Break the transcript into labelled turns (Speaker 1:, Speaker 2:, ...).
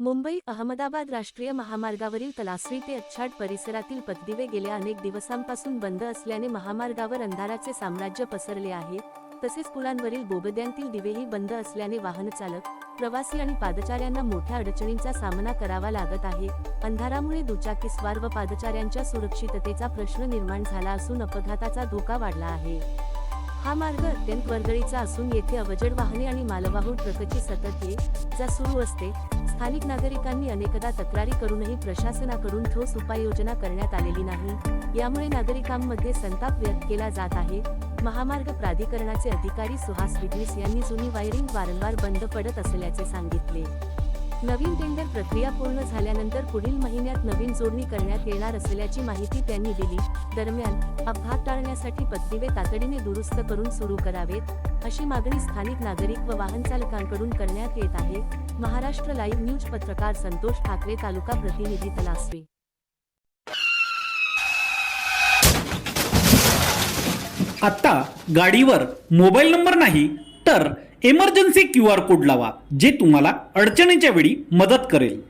Speaker 1: मुंबई अहमदाबाद राष्ट्रीय महामार्गावरील तलासरी ते अच्छाड परिसरातील पथदिवे गेल्या अनेक दिवसांपासून बंद असल्याने महामार्गावर अंधाराचे साम्राज्य पसरले आहे। तसेच पुलांवरील बोगद्यांतील दिवेही बंद असल्याने वाहनचालक, प्रवासी आणि पादचाऱ्यांना मोठ्या अडचणींचा सामना करावा लागत आहे। अंधारामुळे दुचाकीस्वार व पादचाऱ्यांच्या सुरक्षिततेचा प्रश्न निर्माण झाला असून अपघाताचा धोका वाढला आहे। हा मार्ग अत्यंत वर्दळीचा असून येथे अवजड वाहने आणि मालवाहू ट्रकची सतत ये-जा सुरू असते। स्थानिक नागरिकांनी अनेकदा तक्रारी करूनही प्रशासनाकडून ठोस उपाययोजना करण्यात आलेली नाही। यामुळे नागरिकांमध्ये संताप व्यक्त केला जात आहे। महामार्ग प्राधिकरणाचे अधिकारी सुहास विघ्नेस यांनी जुनी वायरिंग वारंवार बंद पडत असल्याचे सांगितले। नवीन टेंडर प्रक्रिया पूर्ण झाल्यानंतर पुढील महिन्यात नवीन जोडणी करण्यात येणार असल्याची माहिती त्यांनी दिली। दरम्यान अपघात टाळण्यासाठी पथदिवे तातडीने दुरुस्त करून सुरू करावेत, अशी मागणी स्थानिक नागरिक व वाहनचालकांकडून करण्यात येत आहे। महाराष्ट्र लाईव्ह न्यूज पत्रकार संतोष ठाकरे, तालुका प्रतिनिधी तलासरी।
Speaker 2: आता गाडीवर मोबाईल नंबर नाही तर इमर्जन्सी QR कोड लावा, जे तुम्हाला अडचणीच्या वेळी मदत करेल।